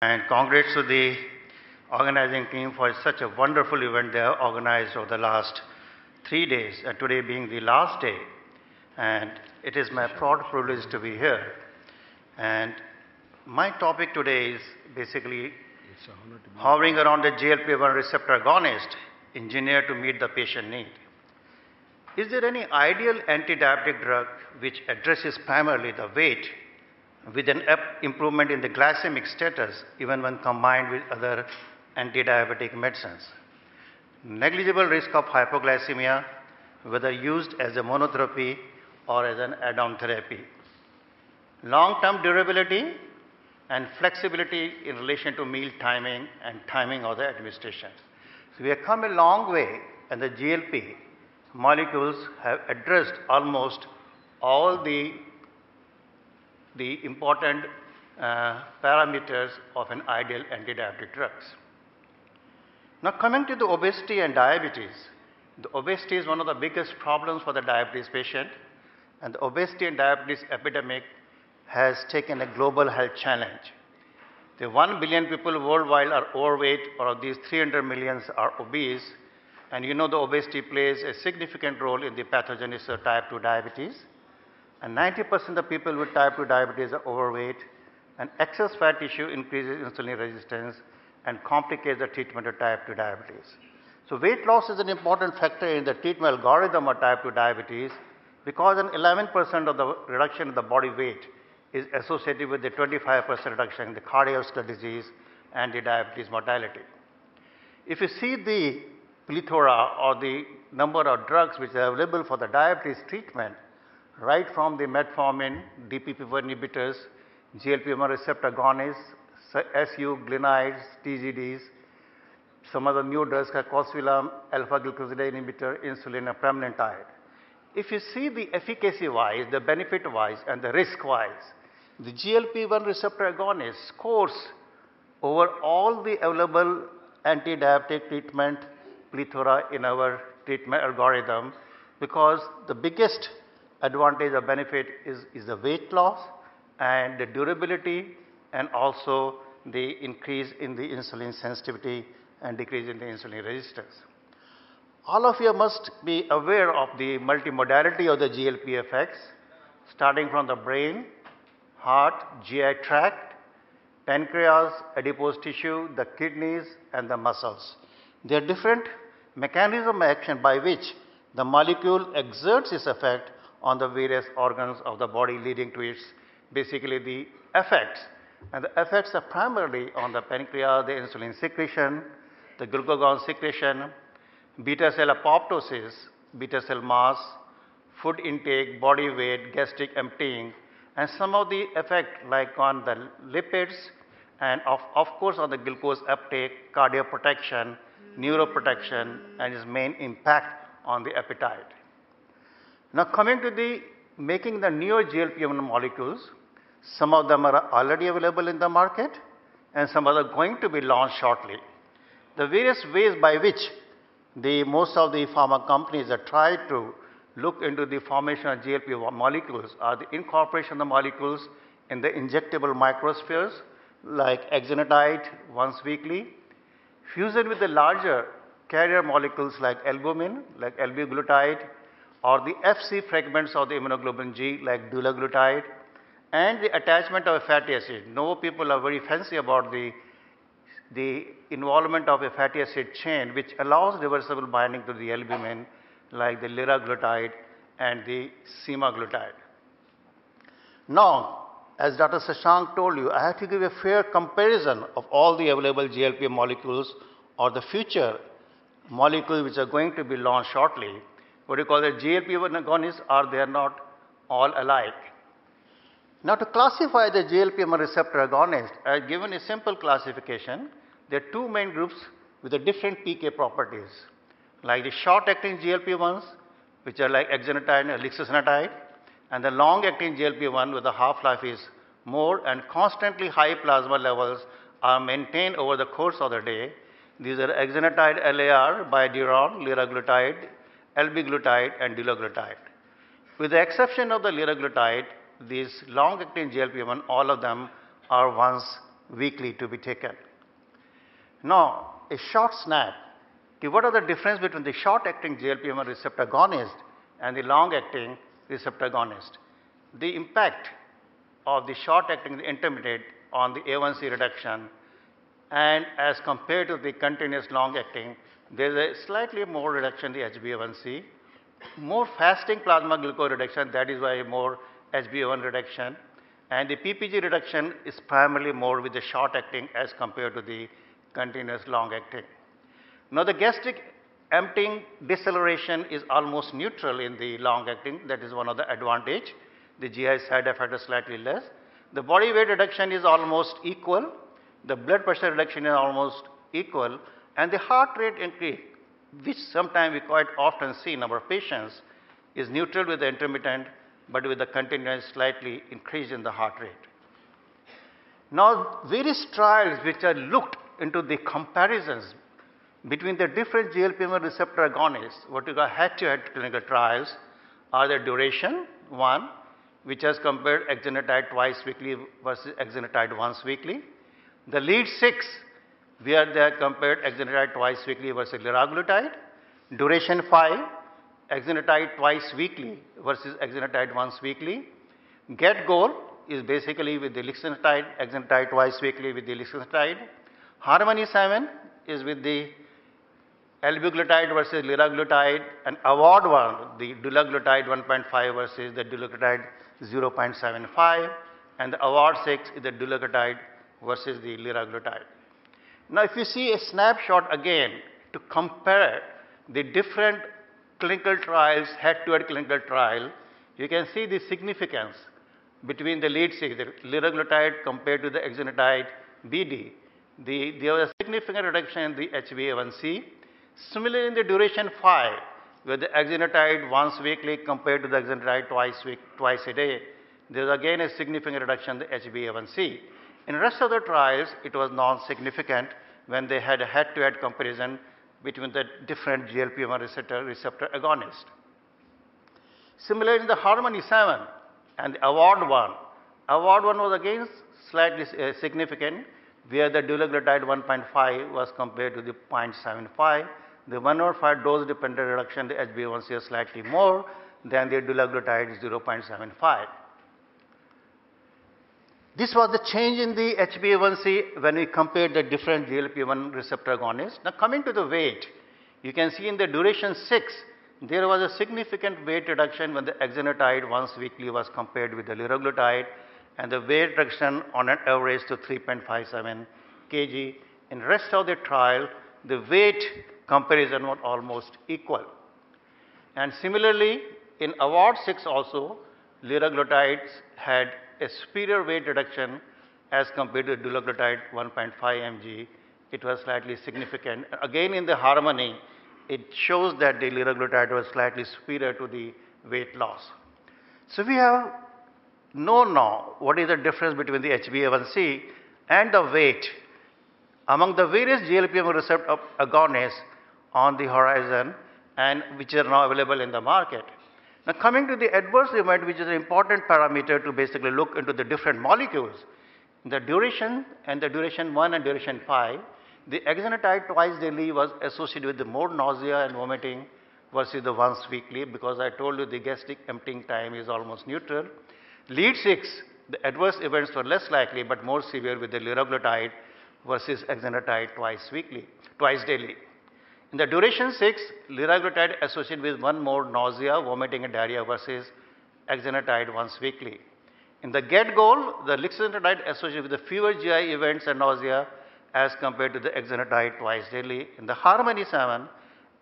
And congrats to the organizing team for such a wonderful event they have organized over the last 3 days, and today being the last day. And it is my proud privilege to be here. And my topic today is basically hovering around the GLP-1 receptor agonist engineered to meet the patient need. Is there any ideal anti-diabetic drug which addresses primarily the weight with an improvement in the glycemic status even when combined with other anti-diabetic medicines? Negligible risk of hypoglycemia whether used as a monotherapy or as an add-on therapy. Long-term durability and flexibility in relation to meal timing and timing of the administration. So we have come a long way, and the GLP molecules have addressed almost all the important parameters of an ideal anti-diabetic drugs. Now coming to the obesity and diabetes, the obesity is one of the biggest problems for the diabetes patient, and the obesity and diabetes epidemic has taken a global health challenge. The 1 billion people worldwide are overweight, or of these 300 million are obese, and you know the obesity plays a significant role in the pathogenesis of type 2 diabetes. And 90% of the people with type 2 diabetes are overweight, and excess fat tissue increases insulin resistance and complicates the treatment of type 2 diabetes. So weight loss is an important factor in the treatment algorithm of type 2 diabetes because an 11% of the reduction in the body weight is associated with the 25% reduction in the cardiovascular disease and the diabetes mortality. If you see the plethora or the number of drugs which are available for the diabetes treatment, right from the metformin, DPP-4 inhibitors, GLP-1 receptor agonists, SU, glinides, TZDs, some of the new drugs like cosvilam, alpha-glucosidase inhibitor, insulin, and pramlintide. If you see the efficacy-wise, the benefit-wise, and the risk-wise, the GLP-1 receptor agonist scores over all the available anti-diabetic treatment plethora in our treatment algorithm, because the biggest advantage or benefit is the weight loss and the durability, and also the increase in the insulin sensitivity and decrease in the insulin resistance. All of you must be aware of the multimodality of the GLP effects, starting from the brain, heart, GI tract, pancreas, adipose tissue, the kidneys, and the muscles. There are different mechanisms of action by which the molecule exerts its effect on the various organs of the body, leading to its basically the effects. And the effects are primarily on the pancreas, the insulin secretion, the glucagon secretion, beta cell apoptosis, beta cell mass, food intake, body weight, gastric emptying, and some of the effect like on the lipids and of course on the glucose uptake, cardioprotection, neuroprotection, and its main impact on the appetite. Now coming to the making the neo GLP-1 molecules, some of them are already available in the market and some are going to be launched shortly. The various ways by which most of the pharma companies have tried to look into the formation of GLP-1 molecules are the incorporation of the molecules in the injectable microspheres like exenatide once weekly, fusion with the larger carrier molecules like albumin, like liraglutide, or the FC fragments of the immunoglobulin G like dulaglutide, and the attachment of a fatty acid. No people are very fancy about the involvement of a fatty acid chain which allows reversible binding to the albumin like the liraglutide and the semaglutide. Now, as Dr. Shashank told you, I have to give a fair comparison of all the available GLP molecules or the future molecules which are going to be launched shortly. What you call the GLP-1 agonists, are they are not all alike. Now to classify the GLP-1 receptor agonist, I have given a simple classification. There are two main groups with the different PK properties, like the short-acting GLP-1s, which are like exenatide and lixisenatide, and the long-acting GLP-1 with the half-life is more and constantly high plasma levels are maintained over the course of the day. These are exenatide LAR, biduron, liraglutide, albiglutide, and dulaglutide. With the exception of the liraglutide, these long-acting GLP-1, all of them are once weekly to be taken. Now, a short snap. What are the difference between the short-acting GLP-1 receptor agonist and the long-acting receptor agonist? The impact of the short-acting, the intermediate on the A1C reduction, and as compared to the continuous long-acting, there is a slightly more reduction in the HbA1c, more fasting plasma glucose reduction, that is why more HbA1 reduction, and the PPG reduction is primarily more with the short-acting as compared to the continuous long-acting. Now, the gastric emptying deceleration is almost neutral in the long-acting, that is one of the advantage. The GI side effect is slightly less. The body weight reduction is almost equal. The blood pressure reduction is almost equal. And the heart rate increase, which sometimes we quite often see in our patients, is neutral with the intermittent, but with the continuous slightly increase in the heart rate. Now, various trials which are looked into the comparisons between the different GLP-1 receptor agonists, what we call head-to-head clinical trials, are the duration, one, which has compared exenatide twice weekly versus exenatide once weekly. The lead 6, where they have compared exenatide twice weekly versus liraglutide. Duration 5, exenatide twice weekly versus exenatide once weekly. Get goal is basically with the lixisenatide, exenatide twice weekly with the lixisenatide. Harmony 7 is with the albiglutide versus liraglutide, and award 1, the dulaglutide 1.5 versus the dulaglutide 0.75, and the award 6 is the dulaglutide versus the liraglutide. Now, if you see a snapshot again to compare the different clinical trials, head-to-head clinical trial, you can see the significance between the lead 6, the liraglutide compared to the exenatide BD. There was a significant reduction in the HbA1c. Similarly, in the duration 5, where the exenatide once weekly compared to the exenatide twice a day, there is again a significant reduction in the HbA1c. In the rest of the trials, it was non-significant when they had a head-to-head comparison between the different GLP-1 receptor agonists. Similarly, in the Harmony 7 and the Award 1, Award 1 was again slightly significant, where the dulaglutide 1.5 was compared to the 0.75. The 1/5 dose-dependent reduction, the HbA1c is slightly more than the dulaglutide 0.75. This was the change in the HbA1c when we compared the different GLP-1 receptor agonists. Now, coming to the weight, you can see in the duration 6, there was a significant weight reduction when the exenatide once weekly was compared with the liraglutide, and the weight reduction on an average to 3.57 kg. In the rest of the trial, the weight comparison was almost equal. And similarly, in award 6 also, liraglutide had a superior weight reduction as compared to dulaglutide 1.5 mg. It was slightly significant. Again, in the Harmony, it shows that the liraglutide was slightly superior to the weight loss. So we have known now what is the difference between the HbA1c and the weight among the various GLP-1 receptor agonists on the horizon and which are now available in the market. Now, coming to the adverse event, which is an important parameter to basically look into the different molecules, the duration and the duration 1 and duration 5, the exenatide twice daily was associated with the more nausea and vomiting versus the once weekly, because I told you the gastric emptying time is almost neutral. Lead 6, the adverse events were less likely but more severe with the liraglutide versus exenatide twice daily. In the duration 6, liraglutide associated with one more nausea, vomiting and diarrhea versus exenatide once weekly. In the get goal, the lixisenatide associated with the fewer GI events and nausea as compared to the exenatide twice daily. In the Harmony 7,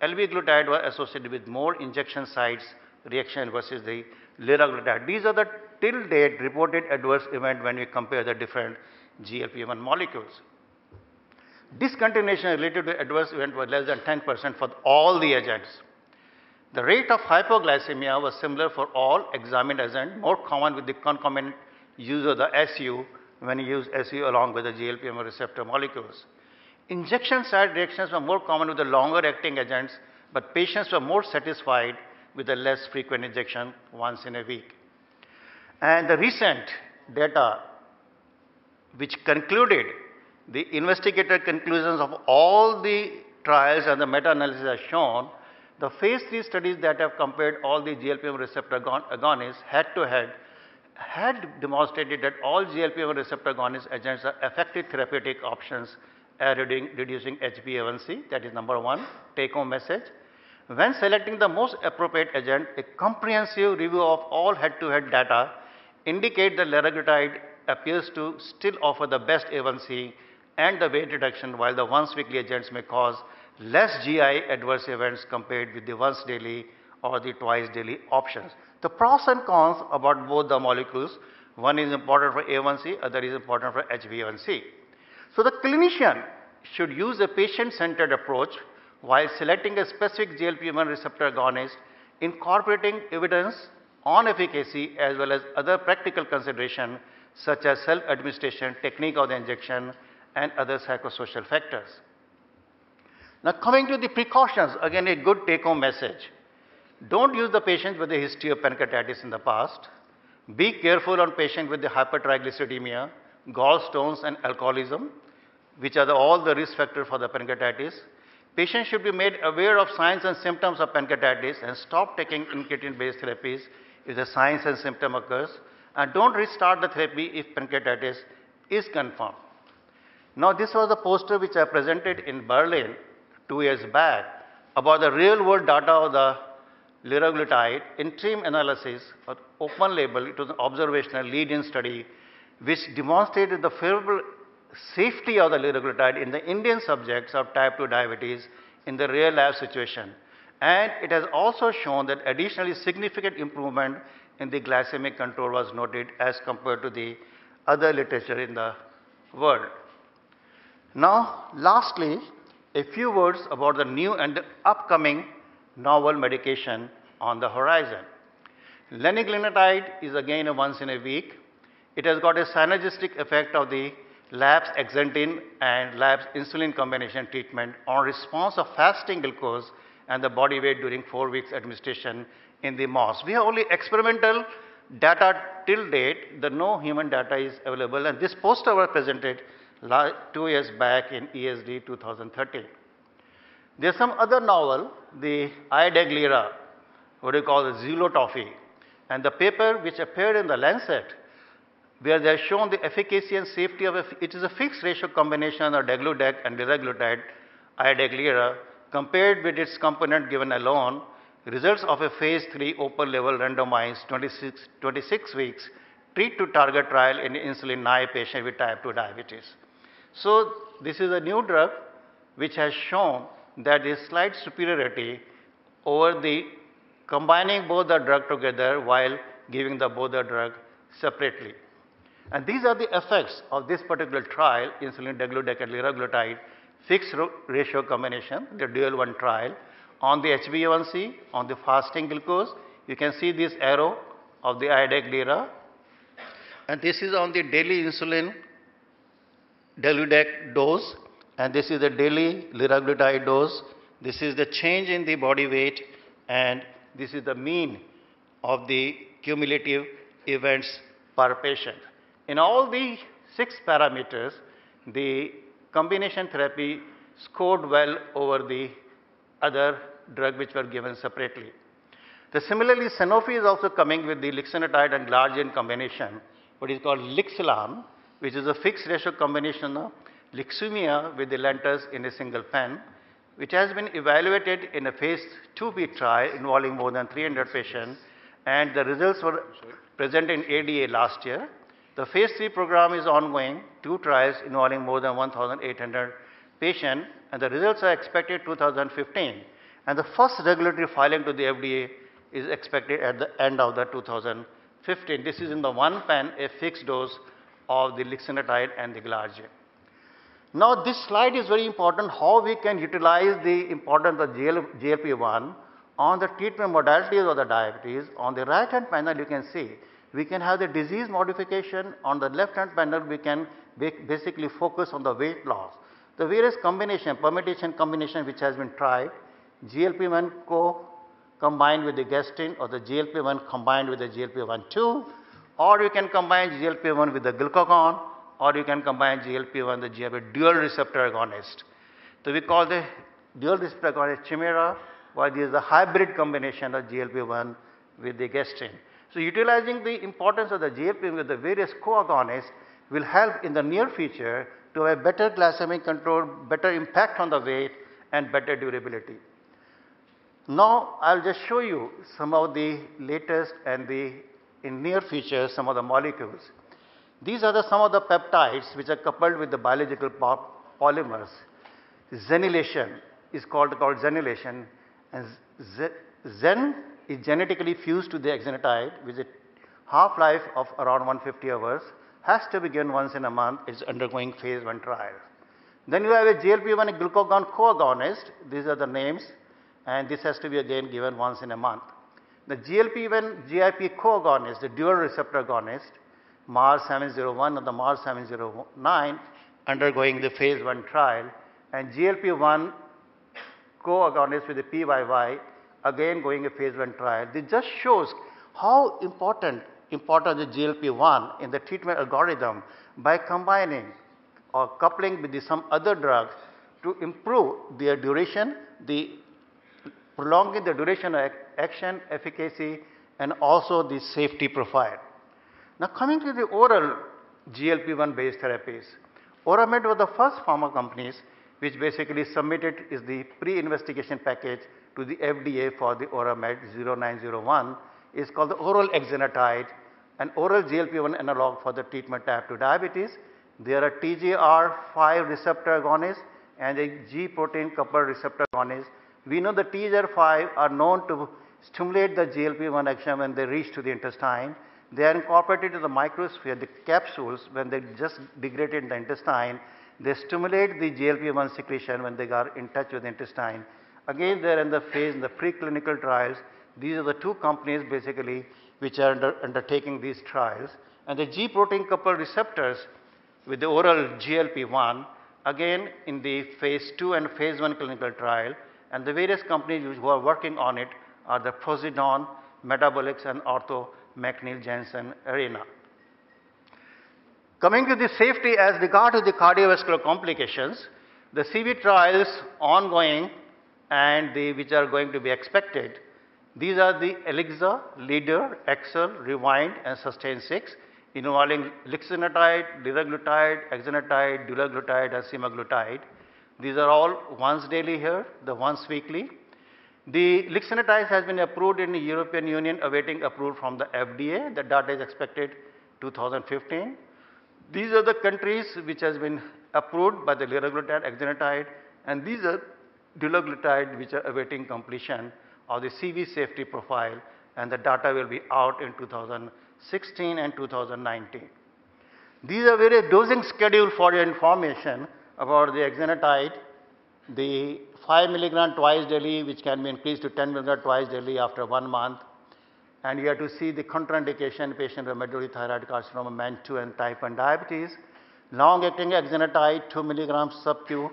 albiglutide was associated with more injection sites reaction versus the liraglutide. These are the till date reported adverse event when we compare the different GLP-1 molecules. Discontinuation related to adverse event was less than 10% for all the agents. The rate of hypoglycemia was similar for all examined agents, more common with the concomitant use of the SU when you use SU along with the GLP-1 receptor molecules. Injection site reactions were more common with the longer acting agents, but patients were more satisfied with the less frequent injection once in a week. And the recent data which concluded the investigator conclusions of all the trials and the meta-analysis has shown, the phase 3 studies that have compared all the GLP-1 receptor agonists head to head had demonstrated that all GLP-1 receptor agonist agents are effective therapeutic options at reducing HbA1c. That is number one take-home message. When selecting the most appropriate agent, a comprehensive review of all head-to-head data indicate that liraglutide appears to still offer the best A1C and the weight reduction, while the once weekly agents may cause less GI adverse events compared with the once daily or the twice daily options. The pros and cons about both the molecules, one is important for A1C, other is important for HbA1c. So the clinician should use a patient-centered approach while selecting a specific GLP-1 receptor agonist, incorporating evidence on efficacy as well as other practical considerations such as self-administration, technique of the injection and other psychosocial factors. Now coming to the precautions, again a good take-home message. Don't use the patient with a history of pancreatitis in the past. Be careful on patients with the hypertriglyceridemia, gallstones and alcoholism, which are all the risk factors for the pancreatitis. Patients should be made aware of signs and symptoms of pancreatitis and stop taking incretin-based therapies if the signs and symptom occurs, and don't restart the therapy if pancreatitis is confirmed. Now this was the poster which I presented in Berlin 2 years back about the real world data of the liraglutide interim analysis of open label. It was an observational lead-in study which demonstrated the favorable safety of the liraglutide in the Indian subjects of type 2 diabetes in the real life situation. And it has also shown that additionally significant improvement in the glycemic control was noted as compared to the other literature in the world. Now lastly, a few words about the new and the upcoming novel medication on the horizon. Liraglutide is again a once in a week. It has got a synergistic effect of the labs exentin and labs insulin combination treatment on response of fasting glucose and the body weight during 4 weeks administration in the mouse. We have only experimental data till date. No human data is available, and this poster was presented 2 years back in ESD 2013. There's some other novel, the Adaglira, what we call the Xylotophy, and the paper which appeared in the Lancet, where they have shown the efficacy and safety of it is a fixed ratio combination of degludec and liraglutide, Adaglira, compared with its component given alone. Results of a phase 3 open label randomized 26 weeks treat to target trial in insulin naive patient with type 2 diabetes. So this is a new drug which has shown that there is slight superiority over the combining both the drug together while giving both the drug separately. And these are the effects of this particular trial, insulin degludec and liraglutide fixed ratio combination, the dual one trial, on the HbA1c, on the fasting glucose. You can see this arrow of the Adaglira, and this is on the daily insulin degludec dose, and this is the daily liraglutide dose. This is the change in the body weight, and this is the mean of the cumulative events per patient. In all the 6 parameters, the combination therapy scored well over the other drug which were given separately. Similarly, Sanofi is also coming with the lixisenatide and glargine combination, what is called Lixilan, which is a fixed ratio combination of Lixumia with the Lantus in a single pen, which has been evaluated in a phase 2b trial involving more than 300 patients, and the results were presented in ADA last year. The phase 3 program is ongoing, 2 trials involving more than 1,800 patients, and the results are expected 2015. And the first regulatory filing to the FDA is expected at the end of the 2015. This is in the one pen, a fixed dose of the lixisenatide and the glargine. Now this slide is very important, how we can utilize the importance of GLP-1 on the treatment modalities of the diabetes. On the right hand panel you can see we can have the disease modification. On the left hand panel we can basically focus on the weight loss. The various permutation combination which has been tried, GLP-1 combined with the gastrin, or the GLP-1 combined with the GLP-1 2, or you can combine GLP-1 with the glucagon, or you can combine GLP-1, the GLP dual receptor agonist. So we call the dual receptor agonist chimera, while this is a hybrid combination of GLP-1 with the gastrin. So utilizing the importance of the GLP-1 with the various co-agonists will help in the near future to have better glycemic control, better impact on the weight and better durability. Now I will just show you some of the latest and in near future some of the molecules. These are some of the peptides which are coupled with the biological polymers. Zenylation is called zenylation, and zen is genetically fused to the exenatide with a half-life of around 150 hours, has to be given once in a month, is undergoing phase 1 trial. Then you have a GLP-1 glucagon co-agonist, these are the names, and this has to be again given once in a month. The GLP-1 GIP co-agonist, the dual receptor agonist, MAR 701 and the MAR 709 undergoing the phase 1 trial, and GLP-1 co-agonist with the PYY again going a phase 1 trial. This just shows how important the GLP-1 in the treatment algorithm by combining or coupling with some other drugs to improve their duration, prolonging the duration of action, efficacy, and also the safety profile. Now coming to the oral GLP-1 based therapies, Unmet was the first pharma companies which basically submitted is the pre-investigation package to the FDA for the Unmet 0901 is called the oral exenatide, an oral GLP-1 analog for the treatment type 2 diabetes. There are TGR5 receptor agonists and a G protein coupled receptor agonist. We know the TGR5 are known to stimulate the GLP-1 action when they reach to the intestine. They are incorporated in the microsphere, the capsules, when they just degrade in the intestine. They stimulate the GLP-1 secretion when they are in touch with the intestine. Again, they are in the phase in the preclinical trials. These are the two companies basically which are undertaking these trials. And the G protein coupled receptors with the oral GLP-1 again in the phase 2 and phase 1 clinical trial. And the various companies who are working on it are the Posidon, Metabolics and Ortho, McNeil, Janssen, Arena. Coming to the safety as regard to the cardiovascular complications, the CV trials ongoing and which are going to be expected. These are the ELIXA, LEADER, EXCEL, REWIND and SUSTAIN 6 involving lixisenatide, liraglutide, exenatide, dulaglutide and semaglutide. These are all once daily here, the once weekly. The lixisenatide has been approved in the European Union, awaiting approval from the FDA. The data is expected 2015. These are the countries which has been approved by the liraglutide, exenatide, and these are dulaglutide which are awaiting completion of the CV safety profile, and the data will be out in 2016 and 2019. These are various dosing schedule for your information about the exenatide, the 5 mg twice daily which can be increased to 10 mg twice daily after 1 month, and you have to see the contraindication patient with medullary thyroid carcinoma, MAN2 and type 1 diabetes. Long acting exenatide 2 mg sub-Q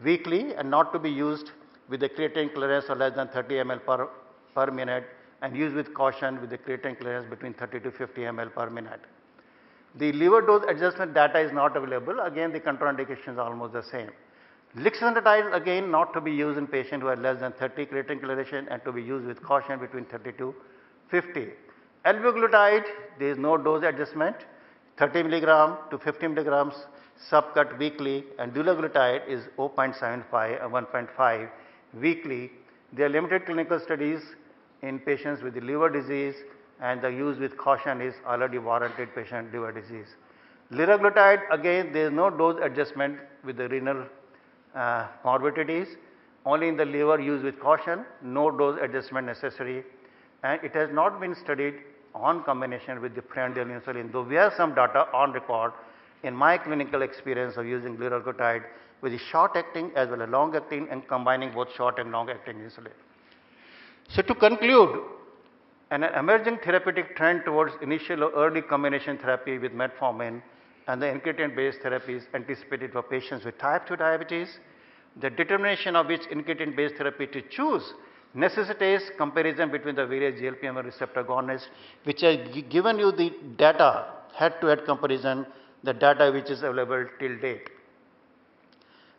weekly and not to be used with the creatine clearance of less than 30 ml per minute, and used with caution with the creatine clearance between 30 to 50 ml per minute. The liver dose adjustment data is not available. Again, the contraindications are almost the same. Lixisenatide again not to be used in patients who are less than 30 creatine clearance and to be used with caution between 30 to 50. Albiglutide, there is no dose adjustment, 30 mg to 50 mg subcut weekly, and dulaglutide is 0.75 and 1.5 weekly. There are limited clinical studies in patients with the liver disease, and the use with caution is already warranted patient liver disease. Liraglutide again there is no dose adjustment with the renal morbidities, only in the liver use with caution, no dose adjustment necessary, and it has not been studied on combination with the prandial insulin, though we have some data on record in my clinical experience of using liraglutide with the short acting as well as long acting and combining both short and long acting insulin. So to conclude, an emerging therapeutic trend towards initial or early combination therapy with metformin and the incretin based therapies anticipated for patients with type 2 diabetes. The determination of which incretin based therapy to choose necessitates comparison between the various GLP-1 receptor agonists, which has given you the data head to head comparison the data which is available till date.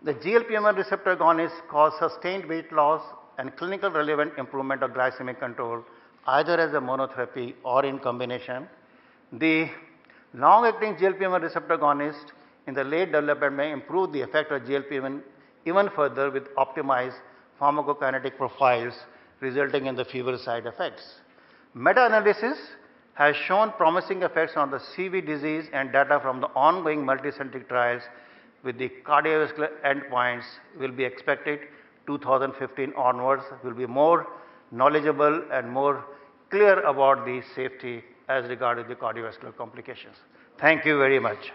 The GLP-1 receptor agonists cause sustained weight loss and clinical relevant improvement of glycemic control either as a monotherapy or in combination. The long-acting GLP-1 receptor agonist in the late development may improve the effect of GLP-1 even further with optimized pharmacokinetic profiles resulting in the fewer side effects. Meta-analysis has shown promising effects on the CV disease, and data from the ongoing multicentric trials with the cardiovascular endpoints will be expected 2015 onwards. Will be more knowledgeable and more clear about the safety as regarding the cardiovascular complications. Thank you very much.